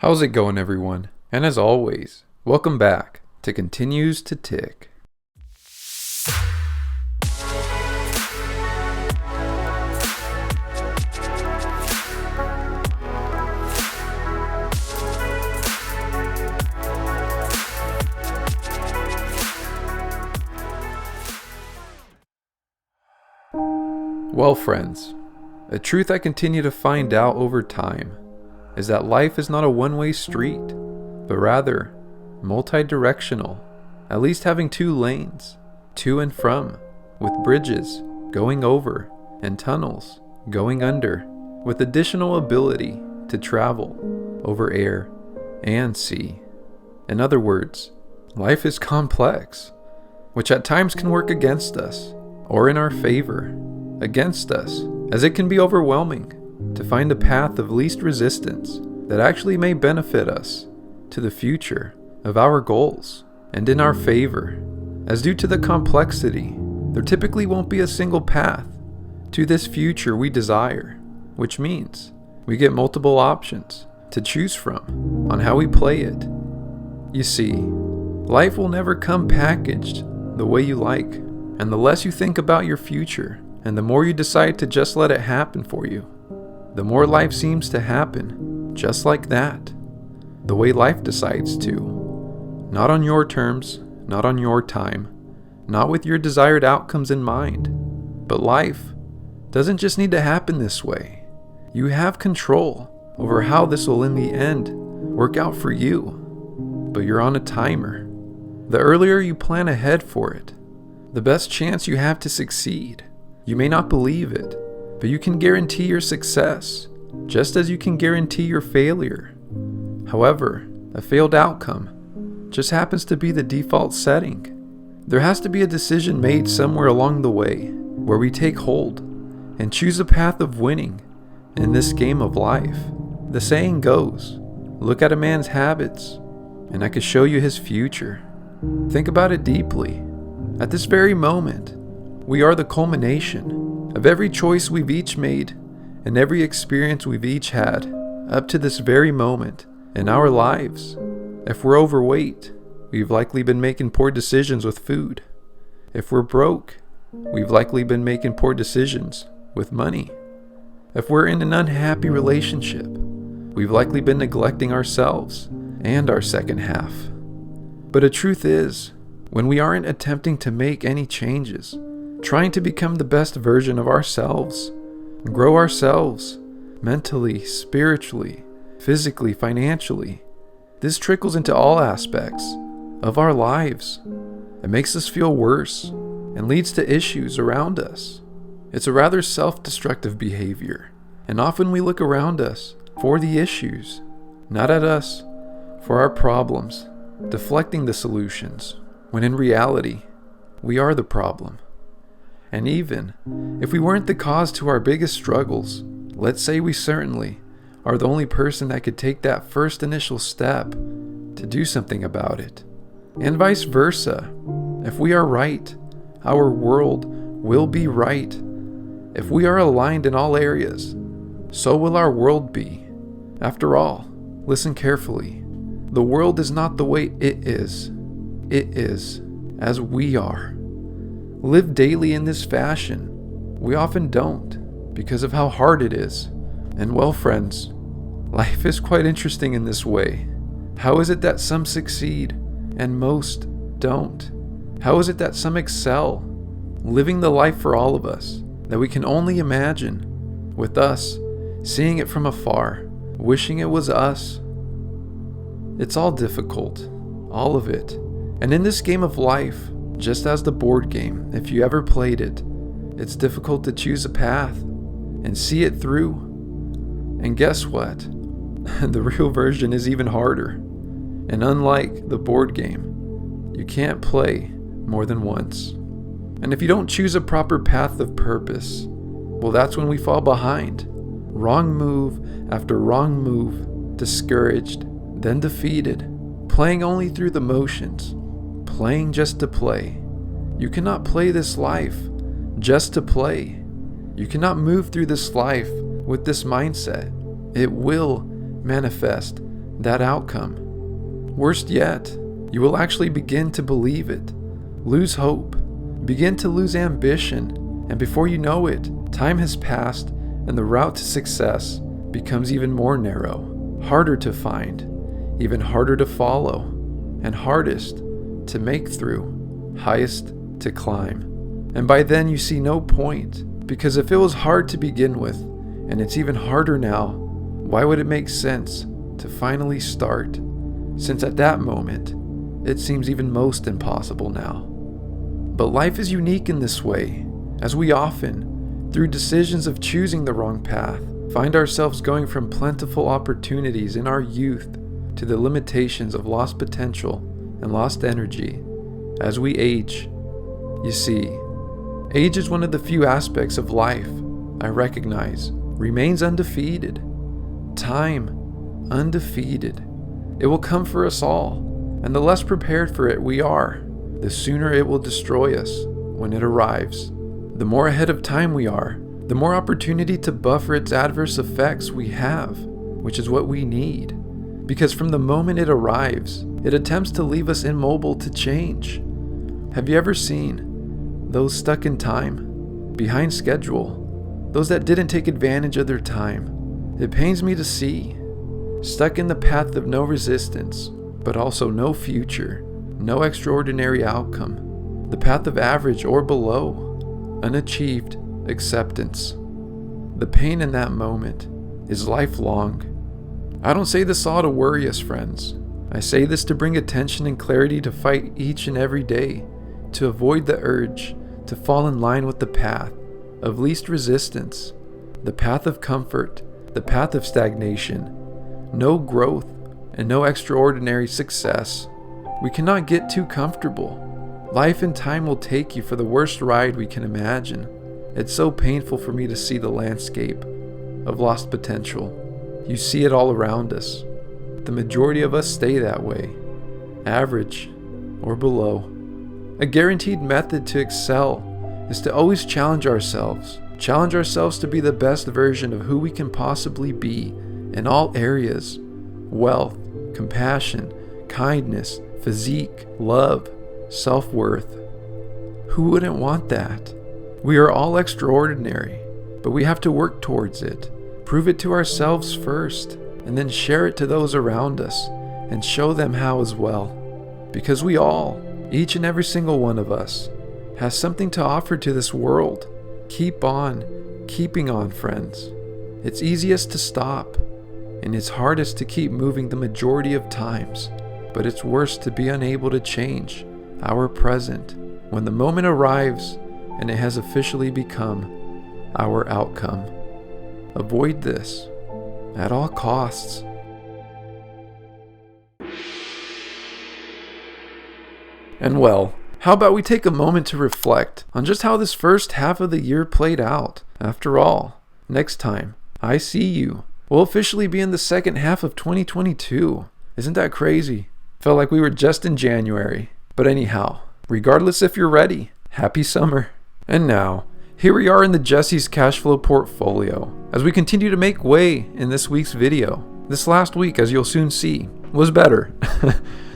How's it going, everyone? And as always, welcome back to Continues to Tick. Well, friends, a truth I continue to find out over time is that life is not a one-way street, but rather multi-directional, at least having two lanes, to and from, with bridges going over and tunnels going under, with additional ability to travel over air and sea. In other words, life is complex, which at times can work against us, or in our favor, against us, as it can be overwhelming to find a path of least resistance that actually may benefit us to the future of our goals and in our favor, as due to the complexity, there typically won't be a single path to this future we desire, which means we get multiple options to choose from on how we play it. You see, life will never come packaged the way you like, and the less you think about your future and the more you decide to just let it happen for you, the more life seems to happen just like that, the way life decides to. Not on your terms, not on your time, not with your desired outcomes in mind. But life doesn't just need to happen this way. You have control over how this will in the end work out for you. But you're on a timer. The earlier you plan ahead for it, the best chance you have to succeed. You may not believe it, but you can guarantee your success, just as you can guarantee your failure. However, a failed outcome just happens to be the default setting. There has to be a decision made somewhere along the way where we take hold and choose a path of winning in this game of life. The saying goes, look at a man's habits, and I can show you his future. Think about it deeply. At this very moment, we are the culmination of every choice we've each made and every experience we've each had up to this very moment in our lives. If we're overweight, we've likely been making poor decisions with food. If we're broke, we've likely been making poor decisions with money. If we're in an unhappy relationship, we've likely been neglecting ourselves and our second half. But the truth is, when we aren't attempting to make any changes, trying to become the best version of ourselves, grow ourselves mentally, spiritually, physically, financially, this trickles into all aspects of our lives. It makes us feel worse and leads to issues around us. It's a rather self-destructive behavior, and often we look around us for the issues, not at us for our problems, deflecting the solutions, when in reality, we are the problem. And even if we weren't the cause to our biggest struggles, let's say we certainly are the only person that could take that first initial step to do something about it. And vice versa. If we are right, our world will be right. If we are aligned in all areas, so will our world be. After all, listen carefully. The world is not the way it is. It is as we are. Live daily in this fashion. We often don't because of how hard it is. And well, friends, life is quite interesting in this way. How is it that some succeed and most don't? How is it that some excel, living the life for all of us that we can only imagine, with us seeing it from afar, wishing it was us? It's all difficult, all of it. And in this game of life, just as the board game, if you ever played it, it's difficult to choose a path and see it through. And guess what? The real version is even harder. And unlike the board game, you can't play more than once. And if you don't choose a proper path of purpose, well, that's when we fall behind. Wrong move after wrong move, discouraged, then defeated, playing only through the motions. Playing just to play. You cannot play this life just to play. You cannot move through this life with this mindset. It will manifest that outcome. Worst yet, you will actually begin to believe it, lose hope, begin to lose ambition, and before you know it, time has passed and the route to success becomes even more narrow, harder to find, even harder to follow, and hardest to make through, highest to climb. And by then you see no point, because if it was hard to begin with, and it's even harder now, why would it make sense to finally start, since at that moment, it seems even most impossible now. But life is unique in this way, as we often, through decisions of choosing the wrong path, find ourselves going from plentiful opportunities in our youth to the limitations of lost potential and lost energy as we age. You see, age is one of the few aspects of life I recognize remains undefeated. Time, undefeated. It will come for us all, and the less prepared for it we are, the sooner it will destroy us when it arrives. The more ahead of time we are, the more opportunity to buffer its adverse effects we have, which is what we need. Because from the moment it arrives, it attempts to leave us immobile to change. Have you ever seen those stuck in time, behind schedule, those that didn't take advantage of their time? It pains me to see, stuck in the path of no resistance, but also no future, no extraordinary outcome, the path of average or below, unachieved acceptance. The pain in that moment is lifelong. I don't say this all to worry us, friends. I say this to bring attention and clarity to fight each and every day, to avoid the urge to fall in line with the path of least resistance, the path of comfort, the path of stagnation, no growth and no extraordinary success. We cannot get too comfortable. Life and time will take you for the worst ride we can imagine. It's so painful for me to see the landscape of lost potential. You see it all around us. The majority of us stay that way, average or below. A guaranteed method to excel is to always challenge ourselves to be the best version of who we can possibly be in all areas: wealth, compassion, kindness, physique, love, self-worth. Who wouldn't want that? We are all extraordinary, but we have to work towards it. Prove it to ourselves first, and then share it to those around us, and show them how as well. Because we all, each and every single one of us, has something to offer to this world. Keep on, keeping on, friends. It's easiest to stop, and it's hardest to keep moving the majority of times, but it's worse to be unable to change our present when the moment arrives and it has officially become our outcome. Avoid this at all costs. And well, how about we take a moment to reflect on just how this first half of the year played out? After all, next time I see you, we'll officially be in the second half of 2022. Isn't that crazy? Felt like we were just in January. But anyhow, regardless if you're ready, happy summer. And now, here we are in the Jesse's cash flow portfolio as we continue to make way in this week's video. This last week, as you'll soon see, was better.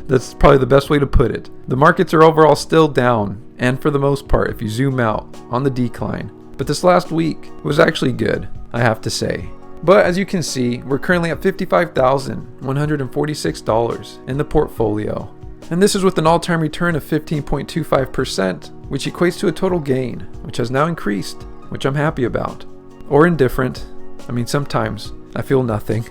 That's probably the best way to put it. The markets are overall still down, and for the most part, if you zoom out, on the decline. But this last week was actually good, I have to say. But as you can see, we're currently at $55,146 in the portfolio. And this is with an all-time return of 15.25%, which equates to a total gain, which has now increased, which I'm happy about. Or indifferent. I mean, sometimes I feel nothing.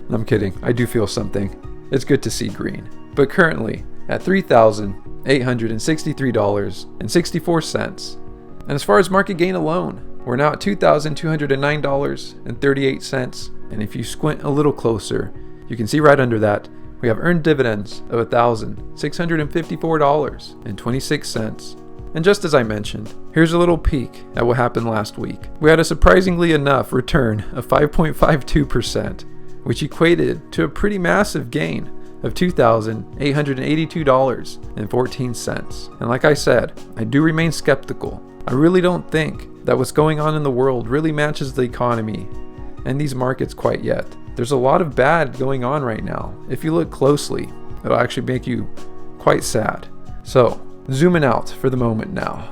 I'm kidding, I do feel something. It's good to see green. But currently at $3,863.64. And as far as market gain alone, we're now at $2,209.38. And if you squint a little closer, you can see right under that, we have earned dividends of $1,654.26. And just as I mentioned, here's a little peek at what happened last week. We had a surprisingly enough return of 5.52%, which equated to a pretty massive gain of $2,882.14. And like I said, I do remain skeptical. I really don't think that what's going on in the world really matches the economy and these markets quite yet. there's a lot of bad going on right now. If you look closely, it'll actually make you quite sad. So, zooming out for the moment now.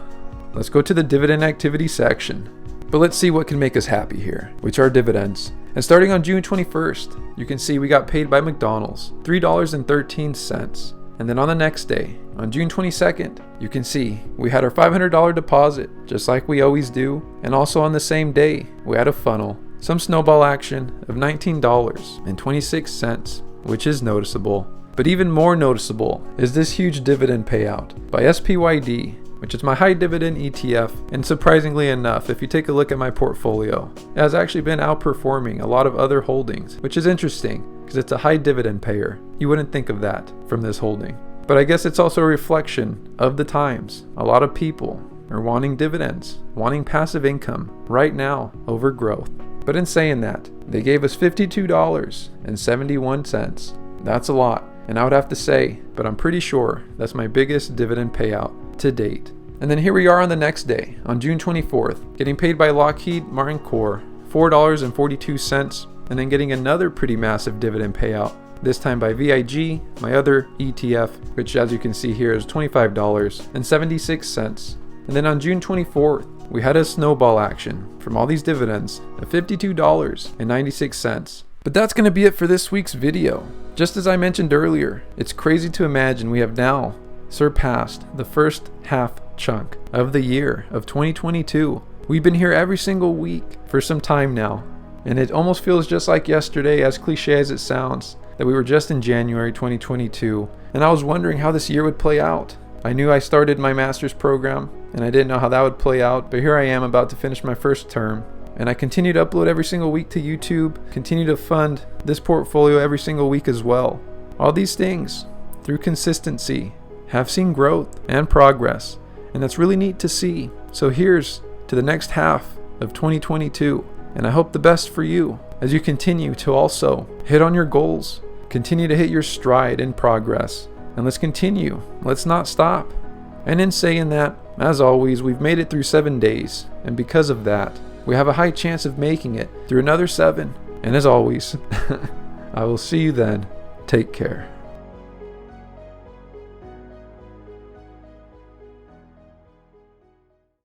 Let's go to the dividend activity section. But let's see what can make us happy here, which are dividends. And starting on June 21st, you can see we got paid by McDonald's $3.13. And then on the next day, on June 22nd, you can see we had our $500 deposit, just like we always do. And also on the same day, we had a funnel, some snowball action of $19.26, which is noticeable. But even more noticeable is this huge dividend payout by SPYD, which is my high dividend ETF. And surprisingly enough, if you take a look at my portfolio, it has actually been outperforming a lot of other holdings, which is interesting because it's a high dividend payer. You wouldn't think of that from this holding. But I guess it's also a reflection of the times. A lot of people are wanting dividends, wanting passive income right now over growth. But in saying that, they gave us $52.71. That's a lot. And I would have to say, but I'm pretty sure that's my biggest dividend payout to date. And then here we are on the next day, on June 24th, getting paid by Lockheed Martin Corp $4.42, and then getting another pretty massive dividend payout, this time by VIG, my other ETF, which as you can see here is $25.76. And then on June 24th, we had a snowball action from all these dividends of $52.96. But that's going to be it for this week's video. Just as I mentioned earlier, it's crazy to imagine we have now surpassed the first half chunk of the year of 2022. We've been here every single week for some time now, and it almost feels just like yesterday, as cliche as it sounds, that we were just in January 2022, and I was wondering how this year would play out. I knew I started my master's program, and I didn't know how that would play out, but here I am about to finish my first term. And I continue to upload every single week to YouTube, continue to fund this portfolio every single week as well. All these things, through consistency, have seen growth and progress, and that's really neat to see. So here's to the next half of 2022, and I hope the best for you as you continue to also hit on your goals, continue to hit your stride in progress, and let's continue, let's not stop. And in saying that, as always, we've made it through 7 days, and because of that, we have a high chance of making it through another 7. And as always, I will see you then. Take care.